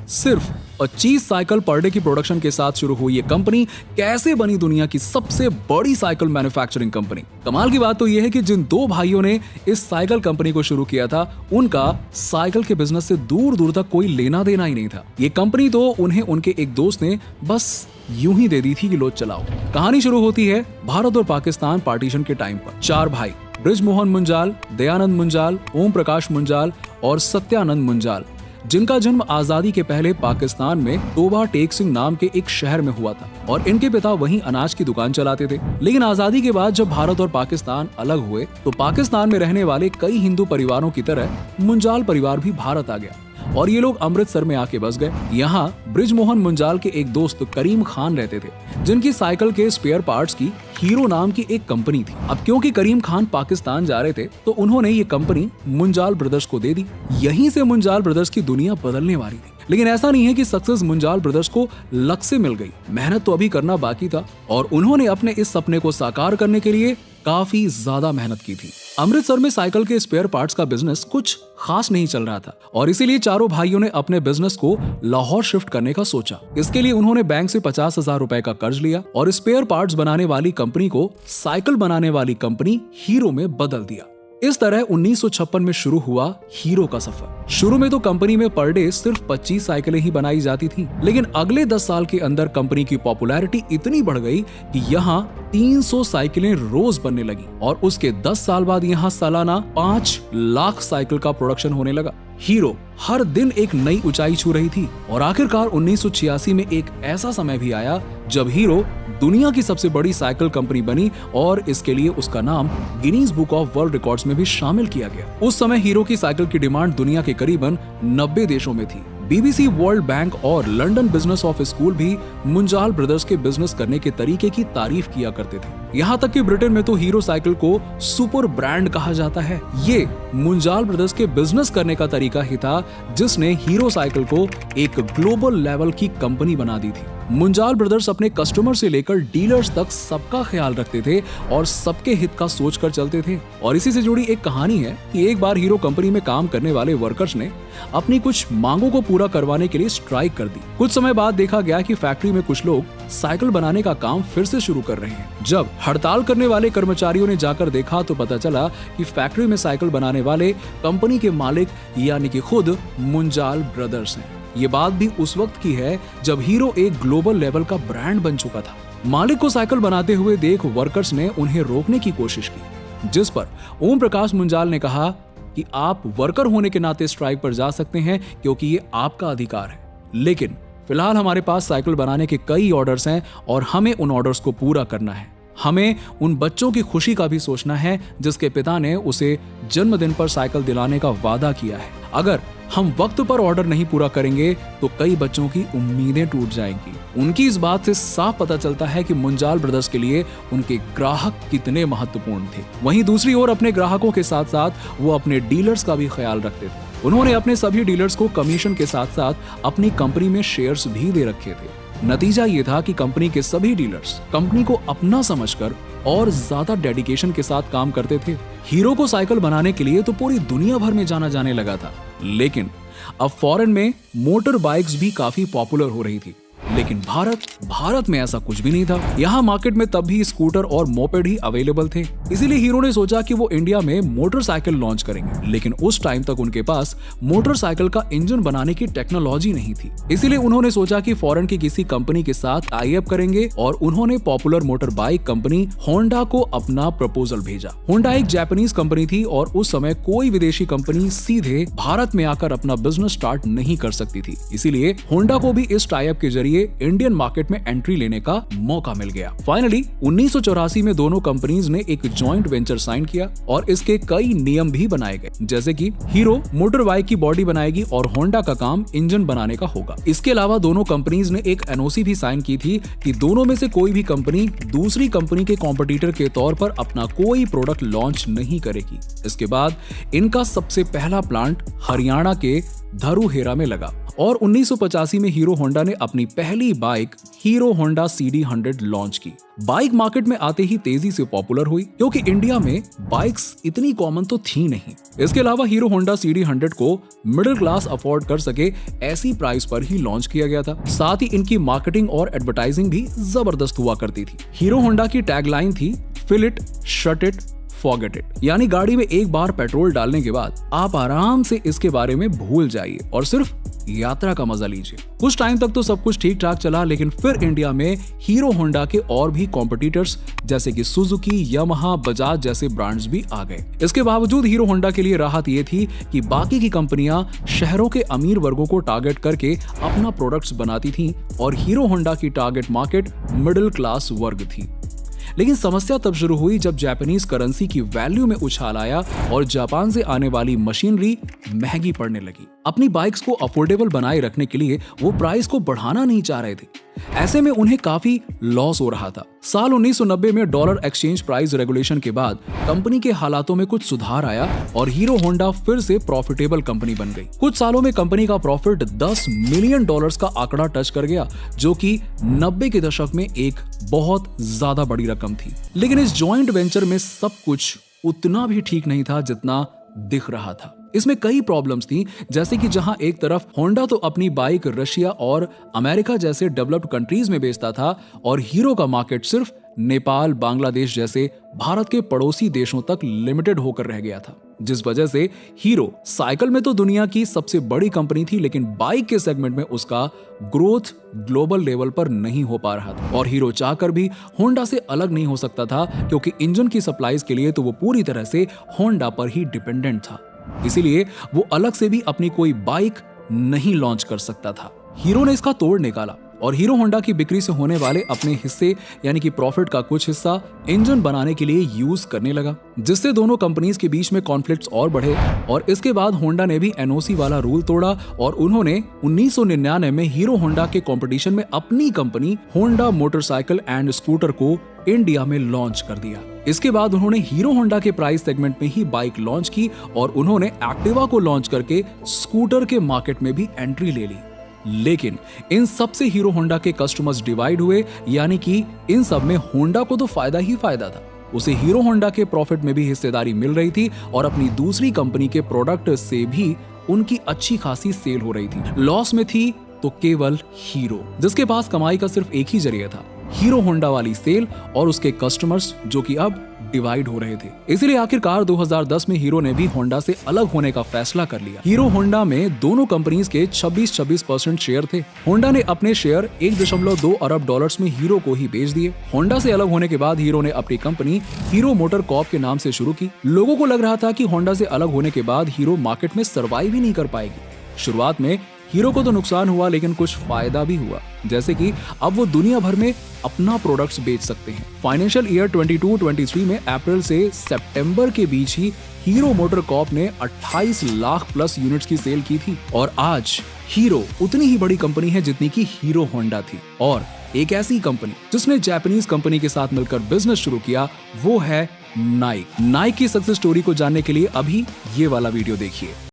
सिर्फ 25 cycle per day की production के साथ शुरू हुई ये कंपनी कैसे बनी दुनिया की सबसे बड़ी साइकिल मैन्युफैक्चरिंग कंपनी। कमाल की बात तो यह है कि जिन दो भाइयों ने इस साइकिल कंपनी को शुरू किया था, उनका साइकिल के बिजनेस से दूर दूर तक कोई लेना देना ही नहीं था। ये कंपनी तो उन्हें उनके एक दोस्त ने बस यूं ही दे दी थी कि लो चलाओ। कहानी शुरू होती है भारत और पाकिस्तान पार्टीशन के टाइम पर। चार भाई बृजमोहन मुंजाल, दयानंद मुंजाल, ओम प्रकाश मुंजाल और सत्यानंद मुंजाल, जिनका जन्म आजादी के पहले पाकिस्तान में तोबा टेक सिंह नाम के एक शहर में हुआ था और इनके पिता वहीं अनाज की दुकान चलाते थे। लेकिन आजादी के बाद जब भारत और पाकिस्तान अलग हुए तो पाकिस्तान में रहने वाले कई हिंदू परिवारों की तरह मुंजाल परिवार भी भारत आ गया और ये लोग अमृतसर में आके बस गए। यहाँ बृजमोहन मुंजाल के एक दोस्त करीम खान रहते थे, जिनकी साइकिल के स्पेयर पार्ट्स की हीरो नाम की एक कंपनी थी। अब क्योंकि करीम खान पाकिस्तान जा रहे थे तो उन्होंने ये कंपनी मुंजाल ब्रदर्स को दे दी। यहीं से मुंजाल ब्रदर्स की दुनिया बदलने वाली थी। लेकिन ऐसा नहीं है कि सक्सेस मुंजाल ब्रदर्स को लक से मिल गई, मेहनत तो अभी करना बाकी था और उन्होंने अपने इस सपने को साकार करने के लिए काफी ज्यादा मेहनत की थी। अमृतसर में साइकिल के स्पेयर पार्ट्स का बिजनेस कुछ खास नहीं चल रहा था और इसीलिए चारों भाइयों ने अपने बिजनेस को लाहौर शिफ्ट करने का सोचा। इसके लिए उन्होंने बैंक से 50,000 रुपए का कर्ज लिया और स्पेयर पार्ट्स बनाने वाली कंपनी को साइकिल बनाने वाली कंपनी हीरो में बदल दिया। इस तरह 1956 में शुरू हुआ हीरो का सफर। शुरू में तो कंपनी में पर डे सिर्फ 25 साइकिलें ही बनाई जाती थी, लेकिन अगले 10 साल के अंदर कंपनी की पॉपुलैरिटी इतनी बढ़ गई कि यहाँ 300 साइकिलें रोज बनने लगी और उसके 10 साल बाद यहाँ सालाना 5 लाख साइकिल का प्रोडक्शन होने लगा। हीरो हर दिन एक नई ऊंचाई छू रही थी और आखिरकार 1986 में एक ऐसा समय भी आया जब हीरो दुनिया की सबसे बड़ी साइकिल कंपनी बनी और इसके लिए उसका नाम Guinness book of world records में भी शामिल किया गया। उस समय हीरो की साइकिल की डिमांड दुनिया के करीबन 90 देशों में थी। BBC, वर्ल्ड बैंक और लंदन बिजनेस ऑफ स्कूल भी मुंजाल ब्रदर्स के बिजनेस करने के तरीके की तारीफ किया करते थे। यहाँ तक कि ब्रिटेन में तो हीरो साइकिल को सुपर ब्रांड कहा जाता है। ये मुंजाल ब्रदर्स के बिजनेस करने का तरीका ही था जिसने हीरो साइकिल को एक ग्लोबल लेवल की कंपनी बना दी थी। मुंजाल ब्रदर्स अपने कस्टमर से लेकर डीलर्स तक सबका ख्याल रखते थे और सबके हित का सोच कर चलते थे। और इसी से जुड़ी एक कहानी है कि एक बार हीरो कंपनी में काम करने वाले वर्कर्स ने अपनी कुछ मांगों को पूरा करवाने के लिए स्ट्राइक कर दी। कुछ समय बाद देखा गया कि फैक्ट्री में कुछ लोग साइकिल बनाने का काम फिर से शुरू कर रहे हैं। जब हड़ताल करने वाले कर्मचारियों ने जाकर देखा तो पता चला कि फैक्ट्री में साइकिल बनाने वाले कंपनी के मालिक यानी कि खुद मुंजाल ब्रदर्स हैं। ये बात भी उस वक्त की है जब हीरो एक ग्लोबल लेवल का ब्रांड बन चुका था। मालिक को साइकिल बनाते हुए देख वर्कर्स ने उन्हें रोकने की कोशिश की, जिस पर ओम प्रकाश मुंजाल ने कहा कि आप वर्कर होने के नाते स्ट्राइक पर जा सकते हैं क्योंकि ये आपका अधिकार है, लेकिन फिलहाल हमारे पास साइकिल बनाने के कई ऑर्डर्स हैं और हमें उन ऑर्डर्स को पूरा करना है। हमें उन बच्चों की खुशी का भी सोचना है जिसके पिता ने उसे जन्मदिन पर साइकिल दिलाने का वादा किया है। अगर हम वक्त पर ऑर्डर नहीं पूरा करेंगे तो कई बच्चों की उम्मीदें टूट जाएंगी। उनकी इस बात से साफ पता चलता है कि मुंजाल ब्रदर्स के लिए उनके ग्राहक कितने महत्वपूर्ण थे। वहीं दूसरी ओर अपने ग्राहकों के साथ साथ वो अपने डीलर्स का भी ख्याल रखते थे। उन्होंने अपने सभी डीलर्स को कमीशन के साथ साथ अपनी कंपनी में शेयर्स भी दे रखे थे। नतीजा ये था कि कंपनी के सभी डीलर्स कंपनी को अपना समझकर और ज्यादा डेडिकेशन के साथ काम करते थे। हीरो को साइकिल बनाने के लिए तो पूरी दुनिया भर में जाना जाने लगा था, लेकिन अब फॉरेन में मोटर बाइक्स भी काफी पॉपुलर हो रही थी। लेकिन भारत में ऐसा कुछ भी नहीं था। यहाँ मार्केट में तब भी स्कूटर और मोपेड ही अवेलेबल थे। इसीलिए हीरो ने सोचा कि वो इंडिया में मोटरसाइकिल लॉन्च करेंगे, लेकिन उस टाइम तक उनके पास मोटरसाइकिल का इंजन बनाने की टेक्नोलॉजी नहीं थी। इसीलिए उन्होंने सोचा कि फॉरेन की किसी कंपनी के साथ टाई अप करेंगे और उन्होंने popular motor bike company Honda को अपना प्रपोजल भेजा। होंडा एक जापानीज कंपनी थी और उस समय कोई विदेशी कंपनी सीधे भारत में आकर अपना बिजनेस स्टार्ट नहीं कर सकती थी। इसीलिए होंडा को भी इस टाई अप के जरिए इंडियन मार्केट में एंट्री लेने का मौका मिल गया। फाइनली 1984 में दोनों कंपनीज ने एक जॉइंट वेंचर साइन किया और इसके कई नियम भी बनाए गए, जैसे कि हीरो मोटर बाइक की बॉडी बनाएगी और होंडा का काम इंजन बनाने का होगा। इसके अलावा दोनों कंपनीज ने एक एनओसी भी साइन की थी कि दोनों में से कोई भी कंपनी दूसरी कंपनी के कॉम्पिटिटर के तौर पर अपना कोई प्रोडक्ट लॉन्च नहीं करेगी। इसके बाद इनका सबसे पहला प्लांट हरियाणा के धरुहेरा में लगा और 1985 में हीरो होंडा ने अपनी पहली bike hero Honda CD100 launch की। बाइक मार्केट में आते ही तेजी से पॉपुलर हुई क्योंकि इंडिया में बाइक्स इतनी कॉमन तो थी नहीं। इसके अलावा हीरो होंडा CD100 को मिडिल क्लास अफोर्ड कर सके ऐसी प्राइस पर ही लॉन्च किया गया था। साथ ही इनकी मार्केटिंग और एडवर्टाइजिंग भी जबरदस्त हुआ करती थी। हीरो होंडा की टैगलाइन थी fill it, shut it, forget it, यानी गाड़ी में एक बार पेट्रोल डालने के बाद आप आराम से इसके बारे में भूल जाइए और सिर्फ यात्रा का मजा लीजिए। कुछ टाइम तक तो सब कुछ ठीक ठाक चला, लेकिन फिर इंडिया में हीरो होंडा के और भी कॉम्पिटिटर्स जैसे कि सुजुकी, यामाहा, बजाज जैसे ब्रांड्स भी आ गए। इसके बावजूद हीरो होंडा के लिए राहत ये थी कि बाकी की कंपनियां शहरों के अमीर वर्गों को टारगेट करके अपना प्रोडक्ट्स बनाती थीं और हीरो होंडा की टारगेट मार्केट मिडिल क्लास वर्ग थी। लेकिन समस्या तब शुरू हुई जब जापानीज करेंसी की वैल्यू में उछाल आया और जापान से आने वाली मशीनरी महंगी पड़ने लगी। अपनी बाइक्स को अफोर्डेबल बनाए रखने के लिए वो प्राइस को बढ़ाना नहीं चाह रहे थे। ऐसे में उन्हें काफी लॉस हो रहा था। साल 1990 में डॉलर एक्सचेंज प्राइस रेगुलेशन के बाद कंपनी के हालातों में कुछ सुधार आया और हीरो होंडा फिर से प्रॉफिटेबल कंपनी बन गई। कुछ सालों में कंपनी का प्रॉफिट $10 मिलियन का आंकड़ा टच कर गया, जो कि 90 के दशक में एक बहुत ज्यादा बड़ी रकम थी। लेकिन इस जॉइंट वेंचर में सब कुछ उतना भी ठीक नहीं था जितना दिख रहा था। इसमें कई प्रॉब्लम्स थी, जैसे कि जहां एक तरफ होंडा तो अपनी बाइक रशिया और अमेरिका जैसे डेवलप्ड कंट्रीज में बेचता था और हीरो का मार्केट सिर्फ नेपाल, बांग्लादेश जैसे भारत के पड़ोसी देशों तक लिमिटेड होकर रह गया था, जिस वजह से हीरो साइकिल में तो दुनिया की सबसे बड़ी कंपनी थी, लेकिन बाइक के सेगमेंट में उसका ग्रोथ ग्लोबल लेवल पर नहीं हो पा रहा था। और हीरो चाहकर भी होंडा से अलग नहीं हो सकता था, क्योंकि इंजन की सप्लाईज के लिए तो वो पूरी तरह से होंडा पर ही डिपेंडेंट था। इसीलिए वो अलग से भी अपनी कोई बाइक नहीं लॉन्च कर सकता था। हीरो ने इसका तोड़ निकाला और हीरो होंडा की बिक्री से होने वाले अपने हिस्से यानी कि प्रॉफिट का कुछ हिस्सा इंजन बनाने के लिए यूज करने लगा, जिससे दोनों कंपनीज के बीच में कॉन्फ्लिक्ट्स और बढ़े। और इसके बाद होंडा ने भी NOC वाला रूल तोड़ा और उन्होंने 1999 में हीरो होंडा के कंपटीशन में अपनी company Honda motorcycle and scooter को इंडिया में लॉन्च कर दिया। इसके बाद उन्होंने हीरो होंडा के प्राइस सेगमेंट में ही बाइक लॉन्च की और उन्होंने एक्टिवा को लॉन्च करके स्कूटर के मार्केट में भी एंट्री ले ली। लेकिन इन सब से हीरो होंडा के कस्टमर्स डिवाइड हुए, यानी कि इन सब में होंडा को तो फायदा ही फायदा था। उसे हीरो होंडा के प्रॉफिट में भी हिस्सेदारी मिल रही थी और अपनी दूसरी कंपनी के प्रोडक्ट से भी उनकी अच्छी खासी सेल हो रही थी। लॉस में थी तो केवल हीरो, जिसके पास कमाई का सिर्फ एक ही जरिया था, हीरो होंडा वाली सेल और उसके कस्टमर्स, जो कि अब डिवाइड हो रहे थे। इसीलिए आखिरकार 2010 में हीरो ने भी होंडा से अलग होने का फैसला कर लिया। हीरो होंडा में दोनों कंपनीज के 26% शेयर थे। होंडा ने अपने शेयर $1.2 अरब में हीरो को ही बेच दिए। होंडा से अलग होने के बाद हीरो ने अपनी कंपनी हीरो मोटर कॉर्प के नाम से शुरू की। लोगों को लग रहा था कि होंडा से अलग होने के बाद हीरो मार्केट में सर्वाइव ही नहीं कर पाएगी। शुरुआत में हीरो को तो नुकसान हुआ, लेकिन कुछ फायदा भी हुआ, जैसे कि अब वो दुनिया भर में अपना प्रोडक्ट्स बेच सकते हैं। फाइनेंशियल ईयर 22-23 में अप्रैल से सितंबर के बीच ही हीरो मोटर कॉर्प ने 28 लाख प्लस यूनिट्स की सेल की थी। और आज हीरो उतनी ही बड़ी कंपनी है जितनी की हीरो होंडा थी। और एक ऐसी कंपनी जिसने जापानीज कंपनी के साथ मिलकर बिजनेस शुरू किया, वो है नाइक। नाइक की सक्सेस स्टोरी को जानने के लिए अभी ये वाला वीडियो देखिए।